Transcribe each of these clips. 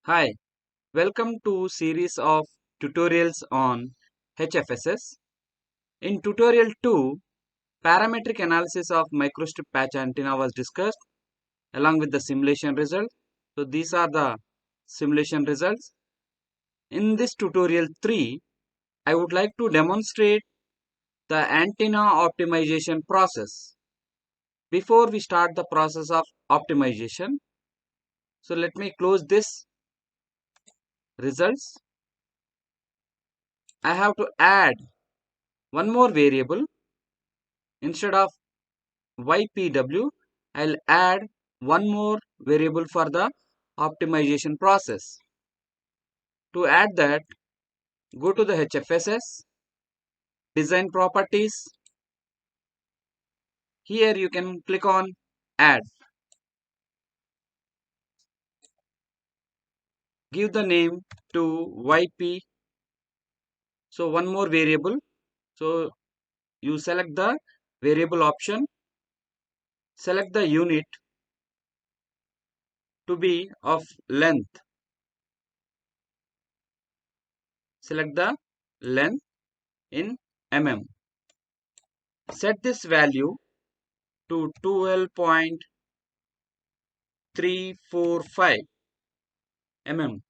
Hi, welcome to series of tutorials on HFSS. In tutorial 2, parametric analysis of microstrip patch antenna was discussed along with the simulation result. So these are the simulation results. In this tutorial 3, I would like to demonstrate the antenna optimization process. Before we start the process of optimization, so let me close this results. I have to add one more variable. Instead of YPW, I'll add one more variable for the optimization process. To add that, go to the HFSS, design properties. Here you can click on add. Give the name to YP. So one more variable. So you select the variable option. Select the unit to be of length. Select the length in mm. Set this value to 12.345 mm.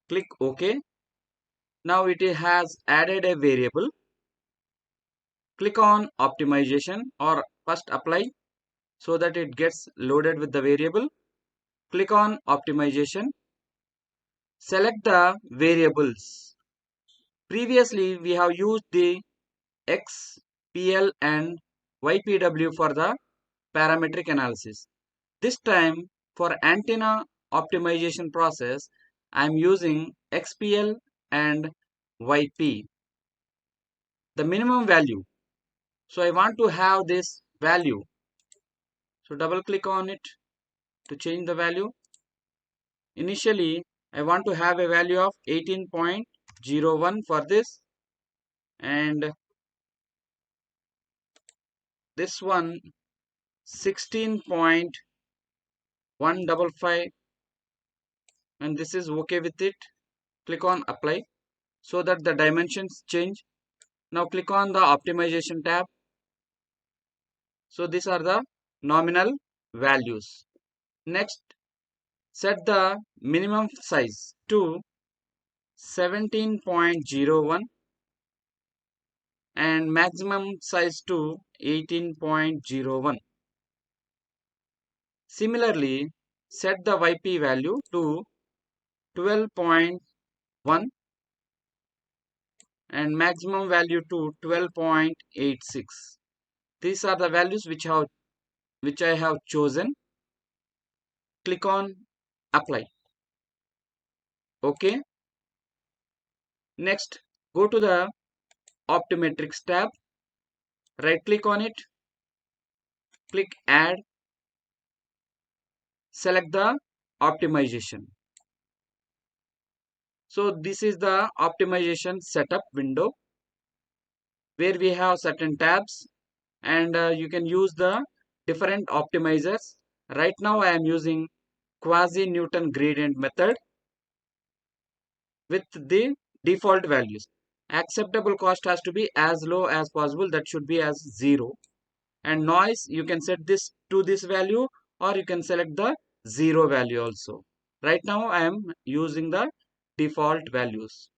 Click OK. Now it has added a variable. Click on optimization or first apply so that it gets loaded with the variable. Click on optimization. Select the variables. Previously we have used the X, PL and YPW for the parametric analysis. This time for antenna optimization process I am using XPL and YP. The minimum value. So I want to have this value. So double click on it to change the value. Initially I want to have a value of 18.01 for this, and this one 16.155, and this is okay with it. Click on apply so that the dimensions change. Now click on the optimization tab. So these are the nominal values. Next, set the minimum size to 17.01 and maximum size to 18.01. Similarly, set the YP value to 12.1 and maximum value to 12.86. These are the values which I have chosen. Click on apply. OK. Next, go to the Optometrics tab. Right click on it. Click add. Select the optimization. So this is the optimization setup window where we have certain tabs, and you can use the different optimizers. Right now I am using quasi-Newton gradient method with the default values. Acceptable cost has to be as low as possible, that should be as 0. And noise, you can set this to this value or you can select the 0 value also. Right now I am using the default values.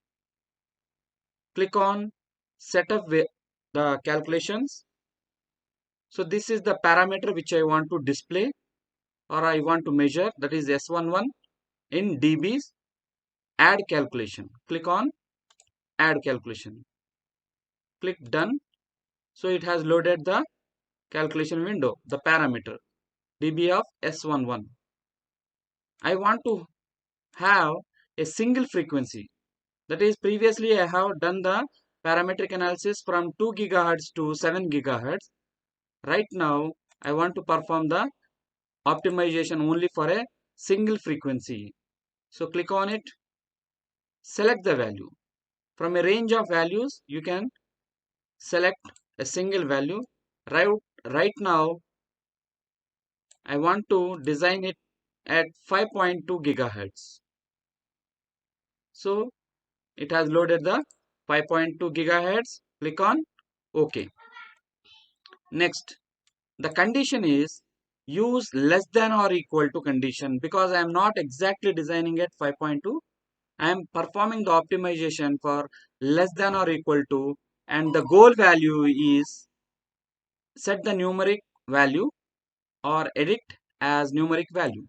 Click on setup with the calculations. So this is the parameter which I want to display or I want to measure, that is S11 in dBs. Add calculation. Click on add calculation. Click done. So it has loaded the calculation window, the parameter dB of S11. I want to have a single frequency. That is, previously I have done the parametric analysis from 2 GHz to 7 GHz. Right now I want to perform the optimization only for a single frequency. So click on it, select the value. From a range of values you can select a single value. Right now I want to design it at 5.2 gigahertz. So it has loaded the 5.2 gigahertz. Click on OK. Next, the condition is use less than or equal to condition, because I am not exactly designing at 5.2. I am performing the optimization for less than or equal to, and the goal value is set the numeric value or edit as numeric value.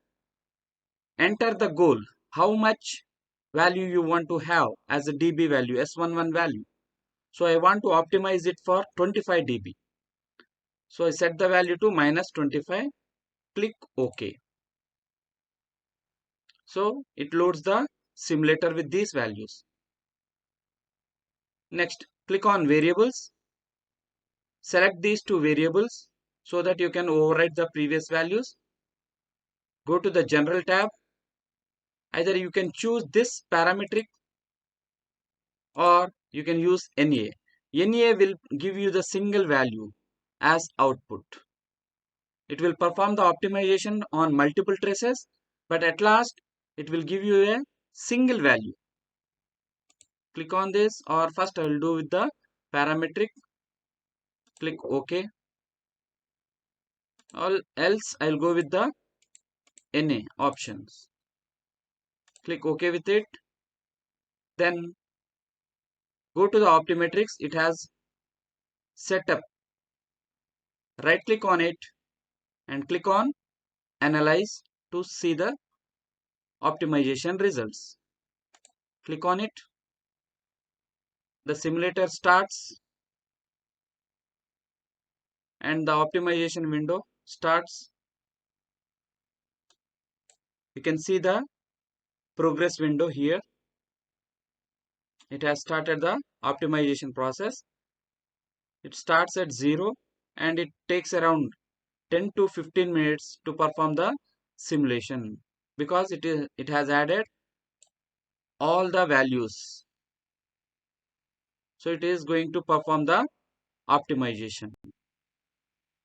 Enter the goal, how much value you want to have as a dB value, S11 value. So I want to optimize it for 25 dB. So I set the value to minus 25, click OK. So it loads the simulator with these values. Next, click on variables. Select these two variables so that you can overwrite the previous values. Go to the general tab. Either you can choose this parametric or you can use NA. NA will give you the single value as output. It will perform the optimization on multiple traces, but at last it will give you a single value. Click on this, or first I will do with the parametric. Click OK. Or else I will go with the NA options. Click OK with it. Then go to the Optimetrics. It has set up. Right click on it and click on Analyze to see the optimization results. Click on it. The simulator starts and the optimization window starts. You can see the progress window here. It has started the optimization process. It starts at 0 and it takes around 10 to 15 minutes to perform the simulation, because it has added all the values. So it is going to perform the optimization.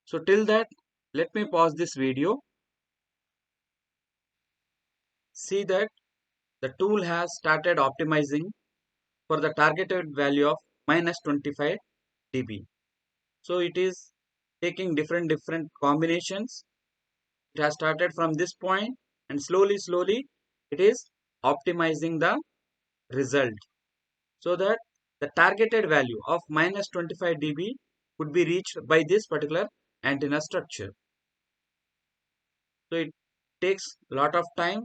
So till that, let me pause this video. See that the tool has started optimizing for the targeted value of minus 25 dB. So it is taking different combinations. It has started from this point and slowly it is optimizing the result, so that the targeted value of minus 25 dB would be reached by this particular antenna structure. So it takes a lot of time,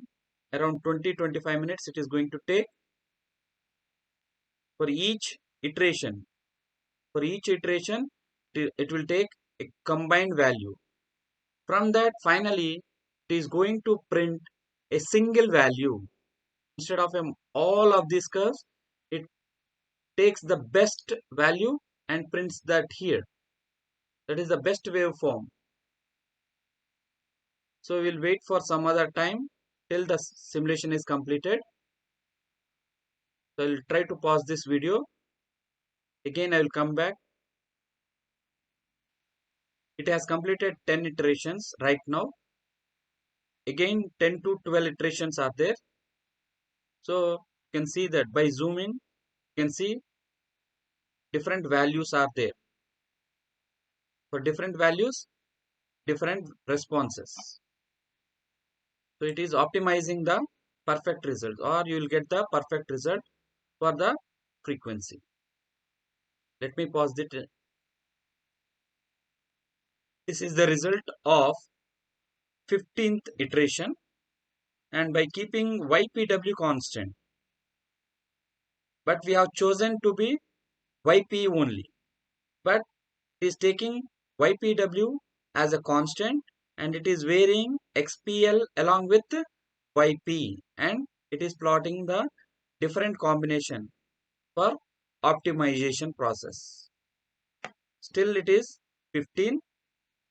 around 20-25 minutes it is going to take for each iteration. For each iteration, it will take a combined value. From that, finally, it is going to print a single value. Instead of all of these curves, it takes the best value and prints that here. That is the best waveform. So we will wait for some other time till the simulation is completed. So I will try to pause this video. Again, I will come back. It has completed 10 iterations right now. Again, 10 to 12 iterations are there. So you can see that by zooming, you can see different values are there. For different values, different responses. So it is optimizing the perfect result, or you will get the perfect result for the frequency. Let me pause it. This is the result of 15th iteration, and by keeping YPW constant, but we have chosen to be YP only, but it is taking YPW as a constant and it is varying XPL along with YP, and it is plotting the different combination for optimization process. Still it is 15.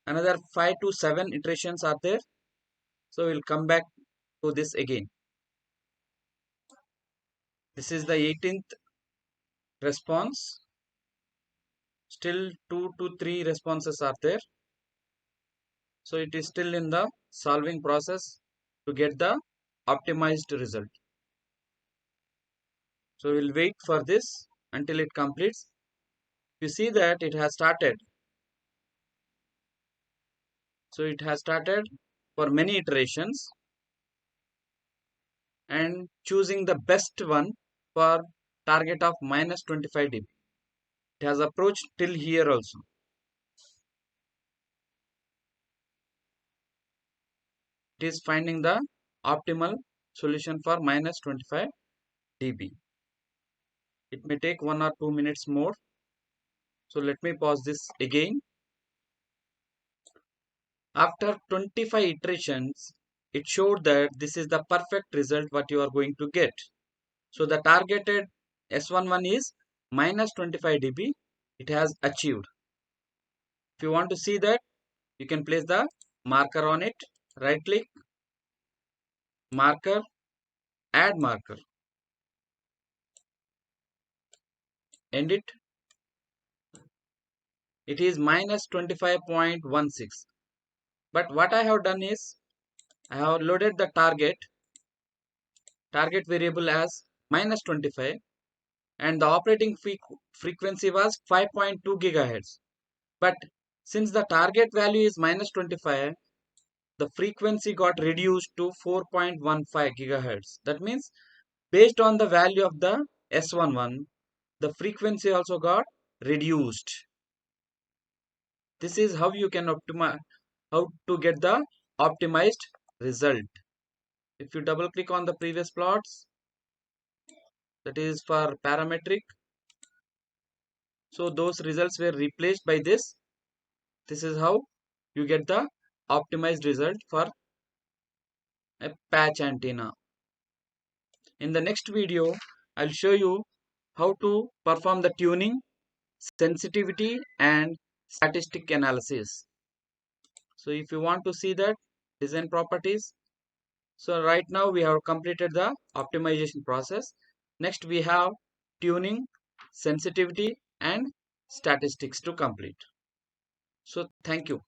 Another 5 to 7 iterations are there. So we'll come back to this again. This is the 18th response. Still 2 to 3 responses are there. So it is still in the solving process. to get the optimized result. So we'll wait for this until it completes. You see that it has started. So it has started for many iterations and choosing the best one for target of minus 25 dB. It has approached till here also. It is finding the optimal solution for minus 25 dB. It may take 1 or 2 minutes more. So let me pause this again. After 25 iterations, it showed that this is the perfect result what you are going to get. So the targeted S11 is minus 25 dB. It has achieved. If you want to see that, you can place the marker on it. Right click, marker, add marker. End it. It is minus 25.16. But what I have done is, I have loaded the target variable as minus 25 and the operating frequency was 5.2 gigahertz. But since the target value is minus 25, the frequency got reduced to 4.15 gigahertz. That means based on the value of the S11, the frequency also got reduced. This is how you can optimize, how to get the optimized result. If you double click on the previous plots, that is for parametric. So those results were replaced by this. This is how you get the optimized result for a patch antenna. In the next video, I'll show you how to perform the tuning, sensitivity and statistic analysis. So if you want to see that design properties, so right now we have completed the optimization process. Next we have tuning, sensitivity and statistics to complete. So thank you.